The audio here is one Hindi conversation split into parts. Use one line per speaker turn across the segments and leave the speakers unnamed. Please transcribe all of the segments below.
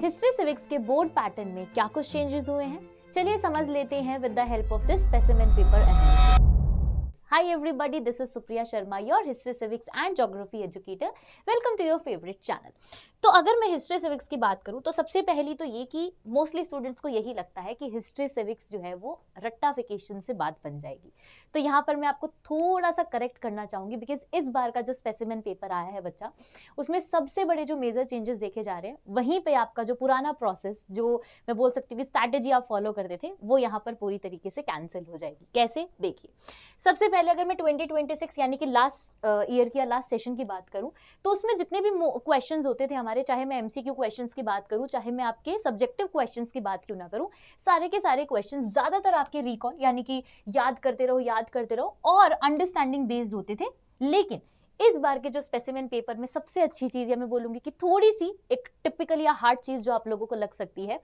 हिस्ट्री सिविक्स के बोर्ड पैटर्न में क्या कुछ चेंजेस हुए हैं, चलिए समझ लेते हैं with the help of this specimen paper analysis. Hi everybody, this is Supriya Sharma, your history, civics and geography educator. Welcome to your favorite channel. तो अगर मैं हिस्ट्री सिविक्स की बात करूं तो सबसे पहली तो ये कि मोस्टली स्टूडेंट्स को यही लगता है कि हिस्ट्री सिविक्स जो है वो रट्टाफिकेशन से बात बन जाएगी। तो यहाँ पर मैं आपको थोड़ा सा करेक्ट करना चाहूंगी बिकॉज इस बार का जो स्पेसिमेन पेपर आया है बच्चा, उसमें सबसे बड़े जो मेजर चेंजेस देखे जा रहे हैं, वहीं पे आपका जो पुराना प्रोसेस जो मैं बोल सकती हूँ कि स्ट्रैटेजी आप फॉलो करते थे वो यहाँ पर पूरी तरीके से कैंसिल हो जाएगी। कैसे, देखिए सबसे पहले अगर मैं 2026 यानी कि लास्ट ईयर की या लास्ट सेशन की बात करूं तो उसमें जितने भी क्वेश्चंस होते थे हमारे, चाहे मैं एमसीक्यू क्वेश्चंस की बात करूं चाहे मैं आपके सब्जेक्टिव क्वेश्चंस की बात क्यों ना करूं, सारे के सारे क्वेश्चंस ज्यादातर आपके रिकॉल यानी कि याद करते रहो और अंडरस्टैंडिंग बेस्ड होते थे। लेकिन इस बार के जो स्पेसिमेन पेपर में सबसे अच्छी चीज या मैं बोलूंगी कि थोड़ी सी एक टिपिकल या हार्ड चीज जो आप लोगों को लग सकती है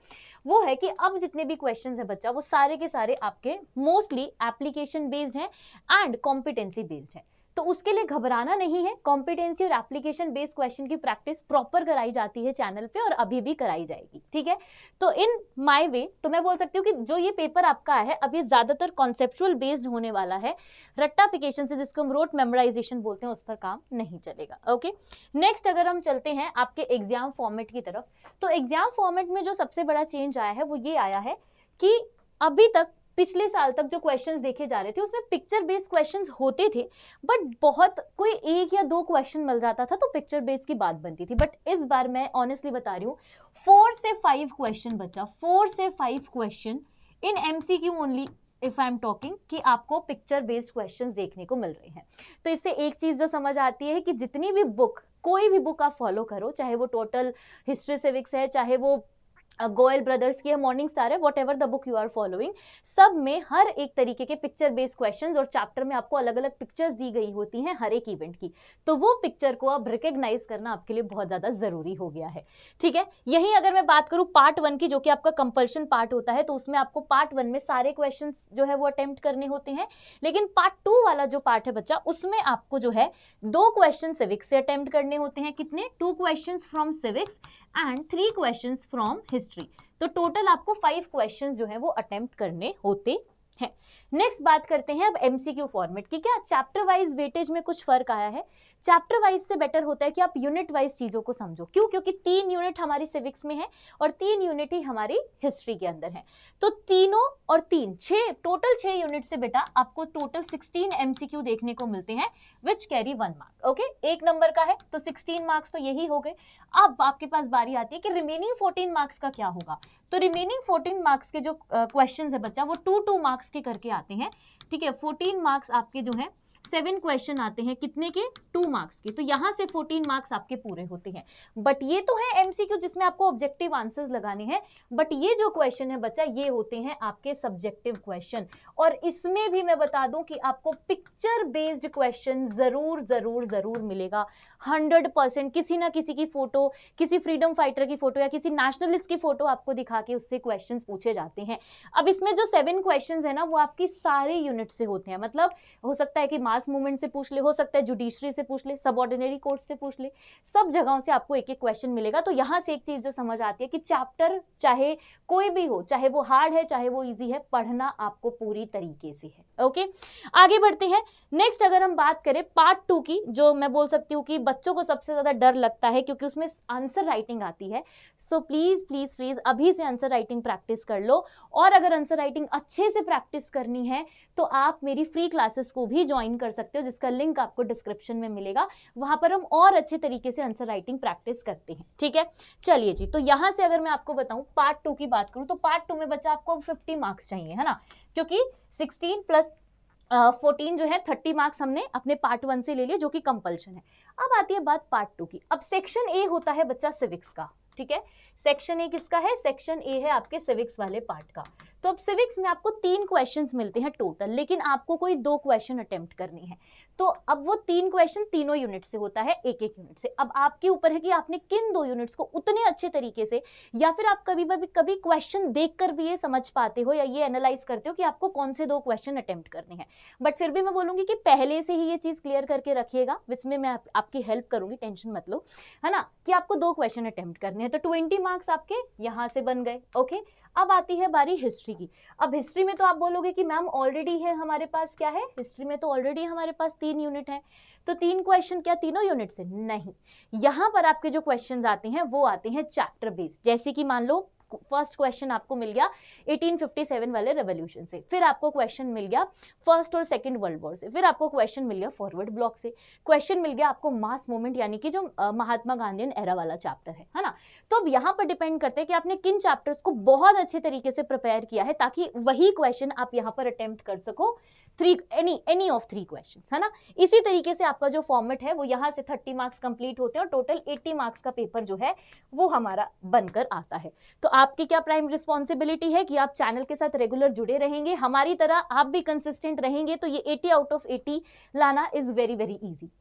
वो है कि अब जितने भी क्वेश्चंस है बच्चा वो सारे के सारे आपके मोस्टली एप्लीकेशन बेस्ड हैं एंड कॉम्पिटेंसी बेस्ड है। तो उसके लिए घबराना नहीं है, कॉम्पिटेंसी और एप्लीकेशन बेस्ड क्वेश्चन की प्रैक्टिस प्रॉपर कराई जाती है चैनल पे और अभी भी कराई जाएगी, ठीक है। तो इन माय वे तो मैं बोल सकती हूँ कि जो ये पेपर आपका है अब ये ज्यादातर कॉन्सेप्चुअल बेस्ड होने वाला है, रट्टाफिकेशन से जिसको हम रोट मेमोराइजेशन बोलते हैं उस पर काम नहीं चलेगा। ओके, नेक्स्ट अगर हम चलते हैं आपके एग्जाम फॉर्मेट की तरफ, तो एग्जाम फॉर्मेट में जो सबसे बड़ा चेंज आया है वो ये आया है कि अभी तक पिछले साल तक जो क्वेश्चंस देखे जा रहे थे उसमें पिक्चर बेस्ड क्वेश्चंस होते थे, बट बहुत कोई एक या दो क्वेश्चन मिल जाता था तो पिक्चर बेस्ड की बात बनती थी। बट इस बार मैं ऑनेस्टली बता रही हूँ 4 से 5 क्वेश्चन बच्चा, 4 से 5 question in MCQ only if I am talking कि आपको पिक्चर बेस्ड क्वेश्चंस देखने को मिल रहे हैं। तो इससे एक चीज जो समझ आती है कि जितनी भी बुक, कोई भी बुक आप फॉलो करो, चाहे वो टोटल हिस्ट्री सिविक्स है, चाहे वो गोयल ब्रदर्स की है, मॉर्निंग स्टार है, whatever the book you are following, सब में हर एक तरीके के पिक्चर बेस्ड क्वेश्चंस और चैप्टर में आपको अलग अलग पिक्चर्स दी गई होती हैं हर एक इवेंट की। तो वो पिक्चर को अब रिकॉग्नाइज करना आपके लिए बहुत ज्यादा जरूरी हो गया है, ठीक है। यही अगर मैं बात करूं पार्ट 1 की, जो कि आपका कंपल्शन पार्ट होता है, तो उसमें आपको पार्ट 1 में सारे क्वेश्चन जो है वो अटेम्प्ट करने होते हैं। लेकिन पार्ट 2 वाला जो पार्ट है बच्चा, उसमें आपको जो है 2 क्वेश्चन सिविक्स से अटेम्प्ट करने होते हैं। कितने? 2 question from civics and 3 questions from history. तो टोटल आपको 5 क्वेश्चंस जो है वो अटेम्प्ट करने होते हैं। नेक्स्ट बात करते हैं अब एमसीक्यू फॉर्मेट की। क्या चैप्टर वाइज वेटेज में कुछ फर्क आया है? चैप्टर वाइज से बेटर होता है कि आप यूनिट वाइज चीजों को समझो। क्यों? क्योंकि 3 यूनिट हमारी सिविक्स में है और 3 यूनिट ही हमारी हिस्ट्री के अंदर है। तो तीनों और 3 6 टोटल 6 यूनिट से बेटा आपको टोटल 16 एमसीक्यू देखने को मिलते हैं which carry 1 mark. Okay, 1 number का है तो 16 मार्क्स तो यही हो गए। अब आपके पास बारी आती है कि रिमेनिंग 14 मार्क्स का क्या होगा। तो रिमेनिंग 14 मार्क्स के जो क्वेश्चंस है बच्चा वो 2 मार्क्स के करके आते हैं, ठीक है। 14 मार्क्स आपके जो है 7 क्वेश्चन आते हैं, कितने के? 2 मार्क्स के। तो यहां से 14 मार्क्स आपके पूरे होते हैं। बट ये तो है एमसीक्यू जिसमें आपको ऑब्जेक्टिव आंसर्स लगाने हैं, बट ये जो क्वेश्चन है बच्चा ये होते हैं आपके सब्जेक्टिव क्वेश्चन। और इसमें भी मैं बता दूं कि आपको पिक्चर बेस्ड क्वेश्चन जरूर मिलेगा 100%। किसी ना किसी की फोटो, किसी फ्रीडम फाइटर की फोटो या किसी नेशनलिस्ट की फोटो आपको दिखा के उससे क्वेश्चन पूछे जाते हैं। अब इसमें जो 7 क्वेश्चन है ना वो आपकी सारे यूनिट से होते हैं। मतलब हो सकता है कि मास मूवमेंट से पूछ ले, हो सकता है जुडिशरी से पूछ ले, सब ऑर्डिनरी कोर्ट से पूछ ले, सब जगहों से आपको एक एक क्वेश्चन मिलेगा। तो यहां से एक चीज जो समझ आती है कि चैप्टर चाहे कोई भी हो, चाहे वो हार्ड है चाहे वो इजी है, पढ़ना आपको पूरी तरीके से है। ओके, आगे बढ़ते हैं। नेक्स्ट अगर हम बात करें पार्ट 2 की, जो मैं बोल सकती हूँ कि बच्चों को सबसे ज्यादा डर लगता है क्योंकि उसमें आंसर राइटिंग आती है। सो प्लीज अभी से आंसर राइटिंग प्रैक्टिस कर लो। और अगर आंसर राइटिंग अच्छे से प्रैक्टिस करनी है तो आप मेरी फ्री क्लासेस को भी ज्वाइन कर सकते हो, जिसका लिंक आपको डिस्क्रिप्शन में मिलेगा। वहां पर हम और अच्छे तरीके से आंसर राइटिंग प्रैक्टिस करते हैं, ठीक है। चलिए जी, तो यहां से अगर मैं आपको बताऊं पार्ट 2 की बात करूं तो पार्ट 2 में बच्चा आपको 50 मार्क्स चाहिए, है ना, क्योंकि 16 प्लस 14 जो है 30 मार्क्स हमने अपने पार्ट 1 से ले लिए जो कि कंपल्शन है। अब आती है बात पार्ट 2 की। अब सेक्शन ए होता है बच्चा सिविक्स का, ठीक है। सेक्शन ए किसका है? सेक्शन ए है आपके सिविक्स वाले पार्ट का। तो अब सिविक्स में आपको 3 क्वेश्चंस मिलते हैं टोटल, लेकिन आपको कोई 2 क्वेश्चन अटेम्प्ट करने हैं। तो अब वो 3 क्वेश्चन तीनों यूनिट से होता है, एक एक यूनिट से। अब आपके ऊपर है कि आपने किन 2 यूनिट्स को उतने अच्छे तरीके से, या फिर आप कभी क्वेश्चन देखकर भी ये समझ पाते हो या ये एनालाइज करते हो कि आपको कौन से 2 क्वेश्चन अटेम्प्ट करने हैं। बट फिर भी मैं बोलूंगी कि पहले से ही ये चीज क्लियर करके रखिएगा, जिसमें मैं आपकी हेल्प करूंगी, टेंशन मत लो, है ना, कि आपको 2 क्वेश्चन अटेम्प्ट करने हैं। तो 20 मार्क्स आपके यहां से बन गए। ओके, अब आती है बारी हिस्ट्री की। अब हिस्ट्री में तो आप बोलोगे कि मैम ऑलरेडी है हमारे पास, क्या है हिस्ट्री में, तो ऑलरेडी हमारे पास 3 यूनिट है, तो 3 क्वेश्चन क्या तीनों यूनिट से? नहीं, यहां पर आपके जो क्वेश्चंस आते हैं वो आते हैं चैप्टर बेस्ड। जैसे कि मान लो फर्स्ट क्वेश्चन आपको मिल गया 1857 वाले रेवोल्यूशन से, फिर आपको क्वेश्चन मिल गया फर्स्ट और सेकंड वर्ल्ड वॉर से, फिर आपको क्वेश्चन मिल गया फॉरवर्ड ब्लॉक से, क्वेश्चन मिल गया आपको मास मूवमेंट यानी कि जो महात्मा गांधीयन एरा वाला चैप्टर है ना। तो अब यहाँ पर डिपेंड करते हैं कि आपने किन चैप्टर्स को बहुत अच्छे तरीके से प्रिपेयर किया है, ताकि वही क्वेश्चन आप यहाँ पर अटेम्प्ट कर सको, एनी ऑफ 3 क्वेश्चंस, है ना। इसी तरीके से आपका जो फॉर्मेट है वो यहाँ से 30 मार्क्स कंप्लीट होते हैं और टोटल 80 मार्क्स का पेपर जो है वो हमारा बनकर आता है। तो आपकी क्या प्राइम रिस्पॉन्सिबिलिटी है कि आप चैनल के साथ रेगुलर जुड़े रहेंगे, हमारी तरह आप भी कंसिस्टेंट रहेंगे, तो ये 80 आउट ऑफ 80 लाना इज वेरी वेरी इजी।